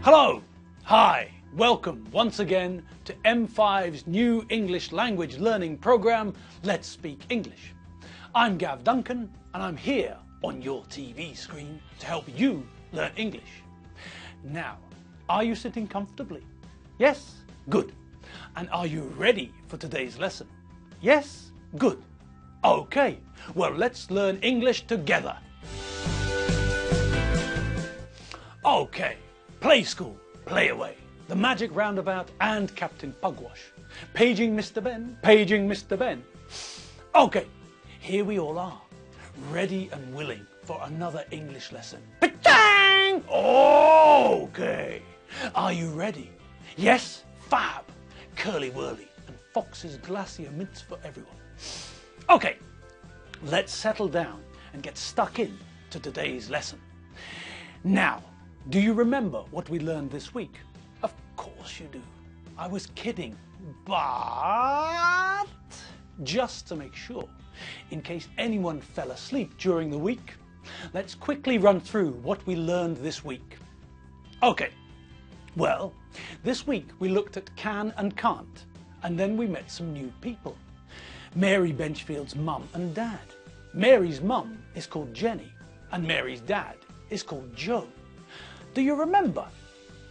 Hello, hi, welcome once again to M5's new English language learning program, Let's Speak English. I'm Gav Duncan and I'm here on your TV screen to help you learn English. Now, are you sitting comfortably? Yes? Good. And are you ready for today's lesson? Yes? Good. Okay, well let's learn English together. Okay. Play school, play away, the magic roundabout and Captain Pugwash. Paging Mr. Ben, paging Mr. Ben. Okay, here we all are, ready and willing for another English lesson. Pa-chang! Okay, are you ready? Yes, fab, curly whirly and Fox's glacier mints for everyone. Okay, let's settle down and get stuck in to today's lesson. Now, do you remember what we learned this week? Of course you do. I was kidding, but just to make sure, in case anyone fell asleep during the week, let's quickly run through what we learned this week. Okay, well, this week we looked at can and can't, and then we met some new people. Mary Benchfield's mum and dad. Mary's mum is called Jenny, and Mary's dad is called Joe. Do you remember?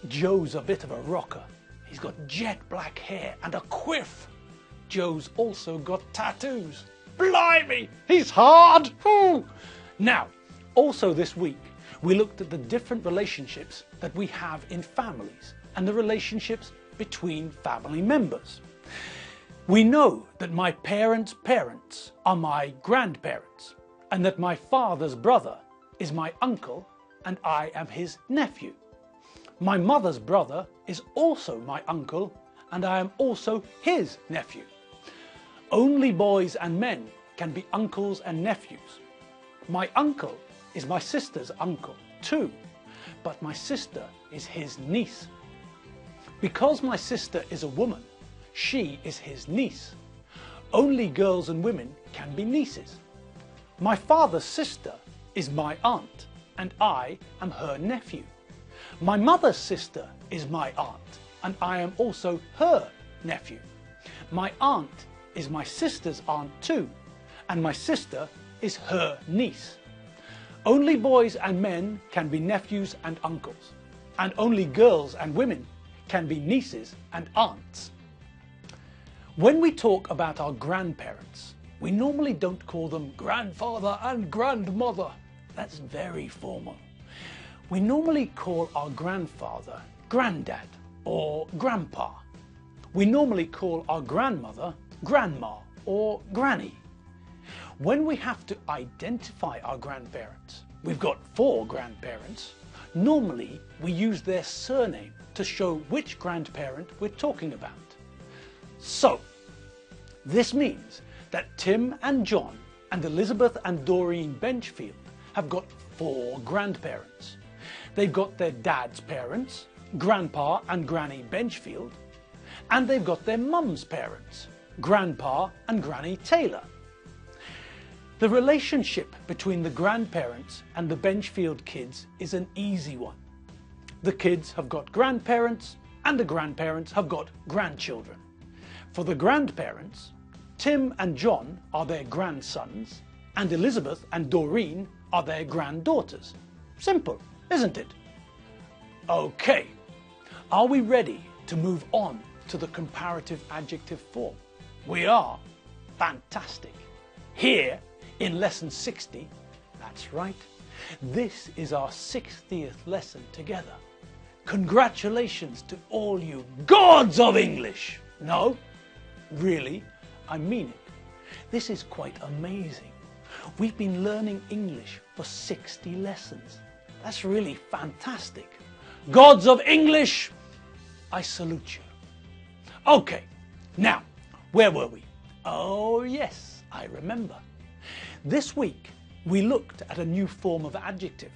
Joe's a bit of a rocker. He's got jet black hair and a quiff. Joe's also got tattoos. Blimey, he's hard. Ooh. Now, also this week, we looked at the different relationships that we have in families and the relationships between family members. We know that my parents' parents are my grandparents and that my father's brother is my uncle and I am his nephew. My mother's brother is also my uncle and I am also his nephew. Only boys and men can be uncles and nephews. My uncle is my sister's uncle too, but my sister is his niece. Because my sister is a woman, she is his niece. Only girls and women can be nieces. My father's sister is my aunt, and I am her nephew. My mother's sister is my aunt, and I am also her nephew. My aunt is my sister's aunt too, and my sister is her niece. Only boys and men can be nephews and uncles, and only girls and women can be nieces and aunts. When we talk about our grandparents, we normally don't call them grandfather and grandmother. That's very formal. We normally call our grandfather granddad or grandpa. We normally call our grandmother grandma or granny. When we have to identify our grandparents, we've got 4 grandparents, normally we use their surname to show which grandparent we're talking about. So, this means that Tim and John and Elizabeth and Doreen Benchfield have got 4 grandparents. They've got their dad's parents, Grandpa and Granny Benchfield, and they've got their mum's parents, Grandpa and Granny Taylor. The relationship between the grandparents and the Benchfield kids is an easy one. The kids have got grandparents and the grandparents have got grandchildren. For the grandparents, Tim and John are their grandsons and Elizabeth and Doreen are their granddaughters. Simple, isn't it? Okay, are we ready to move on to the comparative adjective form? We are. Fantastic. Here in lesson 60, that's right, this is our 60th lesson together. Congratulations to all you gods of English. No, really, I mean it. This is quite amazing. We've been learning English for 60 lessons. That's really fantastic. Gods of English, I salute you. Okay, now, where were we? Oh yes, I remember. This week, we looked at a new form of adjective.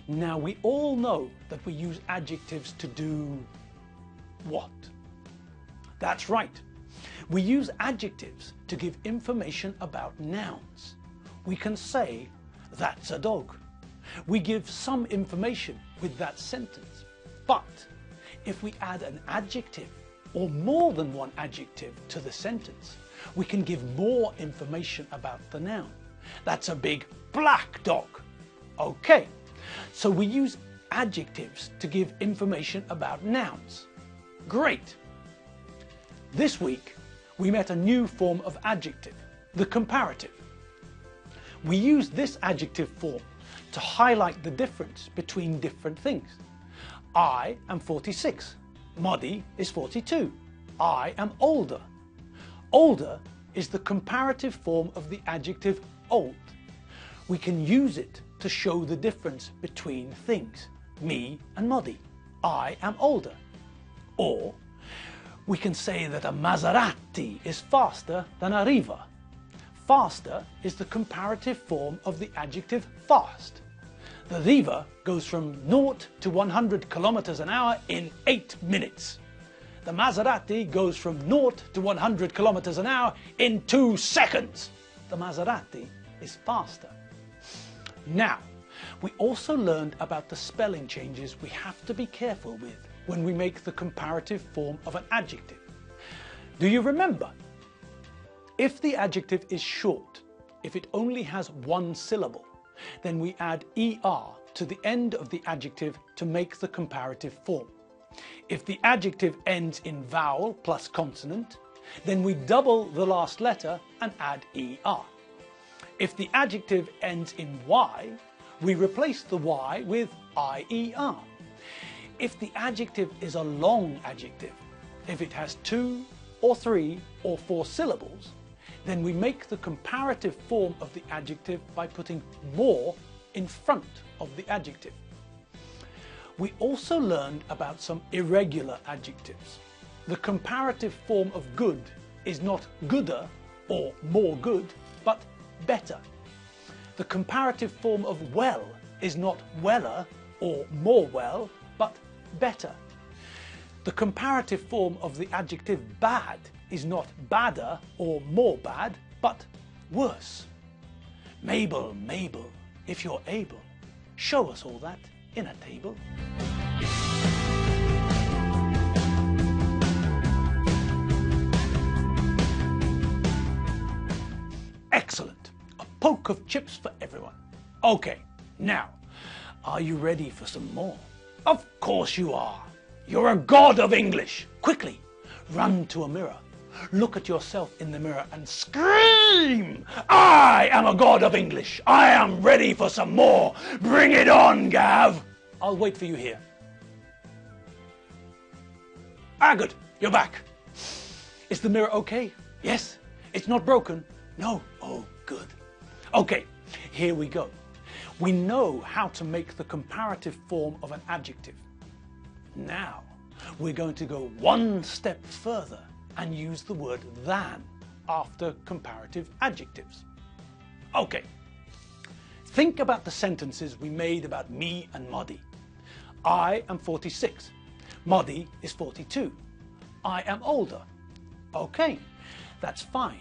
Now, we all know that we use adjectives to do what? That's right. We use adjectives to give information about nouns. We can say, that's a dog. We give some information with that sentence. But if we add an adjective or more than one adjective to the sentence, we can give more information about the noun. That's a big black dog. Okay, so we use adjectives to give information about nouns. Great. This week, we met a new form of adjective, the comparative. We use this adjective form to highlight the difference between different things. I am 46. Muddy is 42. I am older. Older is the comparative form of the adjective old. We can use it to show the difference between things. Me and Muddy. I am older. Or we can say that a Maserati is faster than a Riva. Faster is the comparative form of the adjective fast. The Riva goes from 0 to 100 kilometers an hour in 8 minutes. The Maserati goes from 0 to 100 kilometers an hour in 2 seconds. The Maserati is faster. Now, we also learned about the spelling changes we have to be careful with when we make the comparative form of an adjective. Do you remember? If the adjective is short, if it only has one syllable, then we add er to the end of the adjective to make the comparative form. If the adjective ends in vowel plus consonant, then we double the last letter and add er. If the adjective ends in y, we replace the y with ier. If the adjective is a long adjective, if it has 2 or 3 or 4 syllables, then we make the comparative form of the adjective by putting more in front of the adjective. We also learned about some irregular adjectives. The comparative form of good is not gooder or more good, but better. The comparative form of well is not weller or more well, but better. The comparative form of the adjective bad is not badder or more bad, but worse. Mabel, Mabel, if you're able, show us all that in a table. Excellent. A poke of chips for everyone. Okay, now, are you ready for some more? Of course you are. You're a god of English. Quickly, run to a mirror. Look at yourself in the mirror and scream! I am a god of English. I am ready for some more. Bring it on, Gav. I'll wait for you here. Ah, good. You're back. Is the mirror okay? Yes? It's not broken? No? Oh, good. Okay, here we go. We know how to make the comparative form of an adjective. Now, we're going to go one step further and use the word than after comparative adjectives. Okay, think about the sentences we made about me and Muddy. I am 46. Muddy is 42. I am older. Okay, that's fine.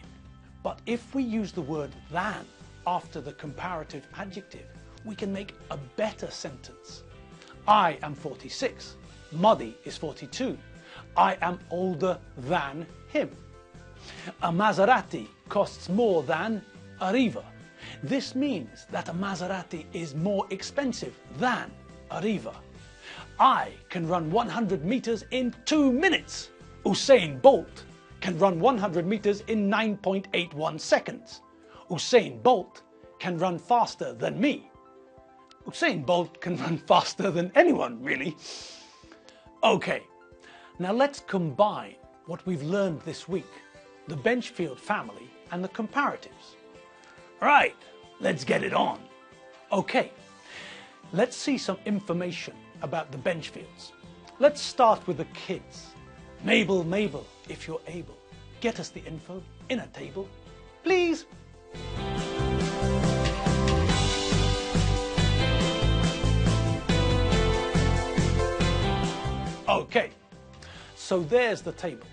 But if we use the word than after the comparative adjective, we can make a better sentence. I am 46. Muddy is 42. I am older than him. A Maserati costs more than a Riva. This means that a Maserati is more expensive than a Riva. I can run 100 meters in 2 minutes. Usain Bolt can run 100 meters in 9.81 seconds. Usain Bolt can run faster than me. Usain Bolt can run faster than anyone, really. Okay, now let's combine what we've learned this week, the Benchfield family and the comparatives. Right, let's get it on. Okay, let's see some information about the Benchfields. Let's start with the kids. Mabel, Mabel, if you're able, get us the info in a table, please. Okay, so there's the table.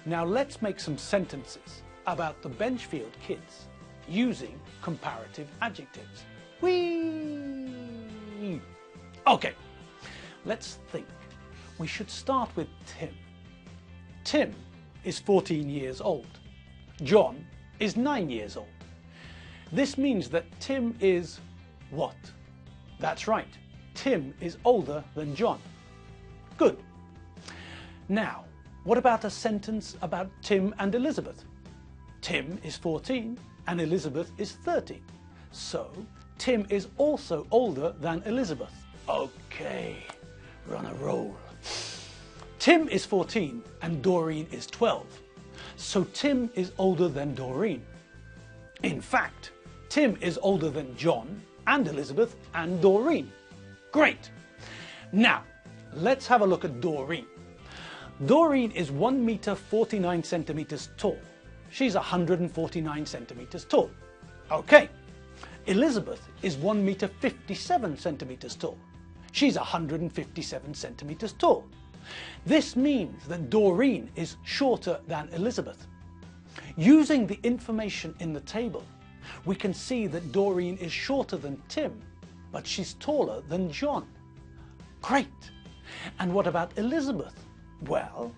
Now let's make some sentences about the Benchfield kids using comparative adjectives. Whee! Okay, let's think. we should start with Tim. Tim is 14 years old. John is 9 years old. This means that Tim is what? That's right, Tim is older than John. Good. Now, what about a sentence about Tim and Elizabeth? Tim is 14 and Elizabeth is 13. So, Tim is also older than Elizabeth. Okay, we're on a roll. Tim is 14 and Doreen is 12. So Tim is older than Doreen. In fact, Tim is older than John and Elizabeth and Doreen. Great. Now, let's have a look at Doreen. Doreen is 1 meter 49 centimeters tall. She's 149 centimeters tall. Okay. Elizabeth is 1 meter 57 centimeters tall. She's 157 centimeters tall. This means that Doreen is shorter than Elizabeth. Using the information in the table, we can see that Doreen is shorter than Tim, but she's taller than John. Great! And what about Elizabeth? Well,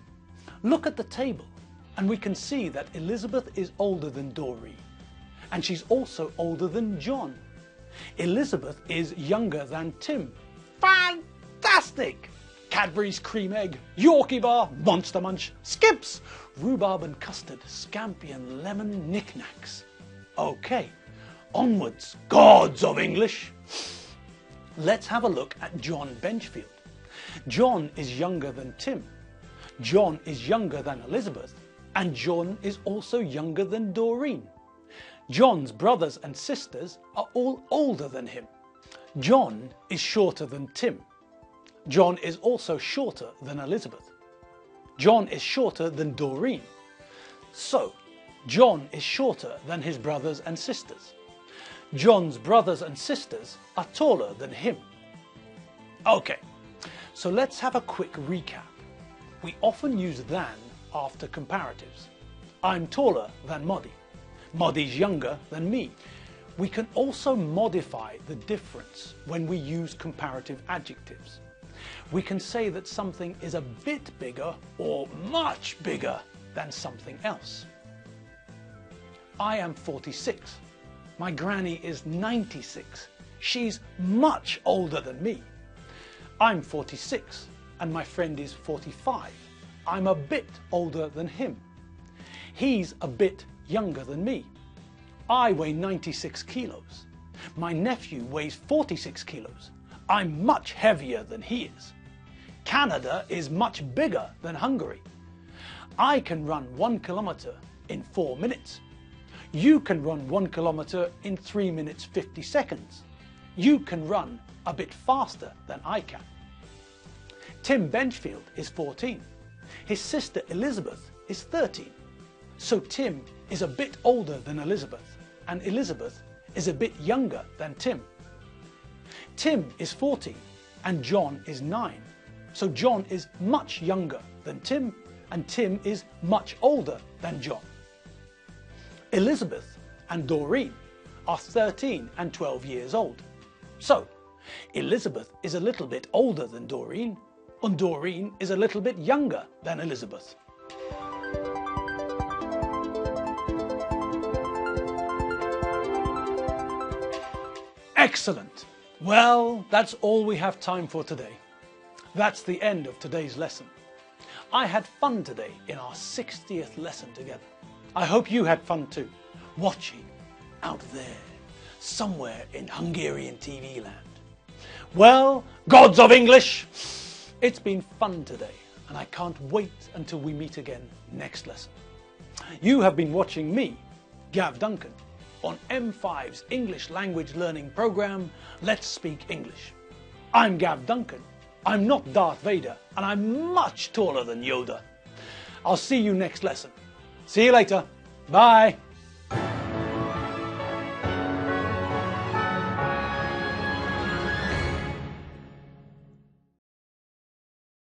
look at the table and we can see that Elizabeth is older than Doreen, and she's also older than John. Elizabeth is younger than Tim. Fantastic! Cadbury's cream egg, Yorkie bar, Monster Munch, Skips, rhubarb and custard, scampi and lemon knickknacks. Okay, onwards, gods of English. Let's have a look at John Benchfield. John is younger than Tim. John is younger than Elizabeth, and John is also younger than Doreen. John's brothers and sisters are all older than him. John is shorter than Tim. John is also shorter than Elizabeth. John is shorter than Doreen. So, John is shorter than his brothers and sisters. John's brothers and sisters are taller than him. Okay, so let's have a quick recap. We often use than after comparatives. I'm taller than Moddy. Moddy's younger than me. We can also modify the difference when we use comparative adjectives. We can say that something is a bit bigger or much bigger than something else. I am 46. My granny is 96. She's much older than me. I'm 46 and my friend is 45. I'm a bit older than him. He's a bit younger than me. I weigh 96 kilos. My nephew weighs 46 kilos. I'm much heavier than he is. Canada is much bigger than Hungary. I can run 1 kilometer in 4 minutes. You can run 1 kilometer in 3 minutes 50 seconds. You can run a bit faster than I can. Tim Benchfield is 14. His sister Elizabeth is 13. So Tim is a bit older than Elizabeth, and Elizabeth is a bit younger than Tim. Tim is 14 and John is 9. So John is much younger than Tim, and Tim is much older than John. Elizabeth and Doreen are 13 and 12 years old. So Elizabeth is a little bit older than Doreen, and Doreen is a little bit younger than Elizabeth. Excellent! Well, that's all we have time for today. That's the end of today's lesson. I had fun today in our 60th lesson together. I hope you had fun too, watching out there, somewhere in Hungarian TV land. Well, gods of English, it's been fun today, and I can't wait until we meet again next lesson. You have been watching me, Gav Duncan, on M5's English language learning program, Let's Speak English. I'm Gav Duncan. I'm not Darth Vader, and I'm much taller than Yoda. I'll see you next lesson. See you later. Bye.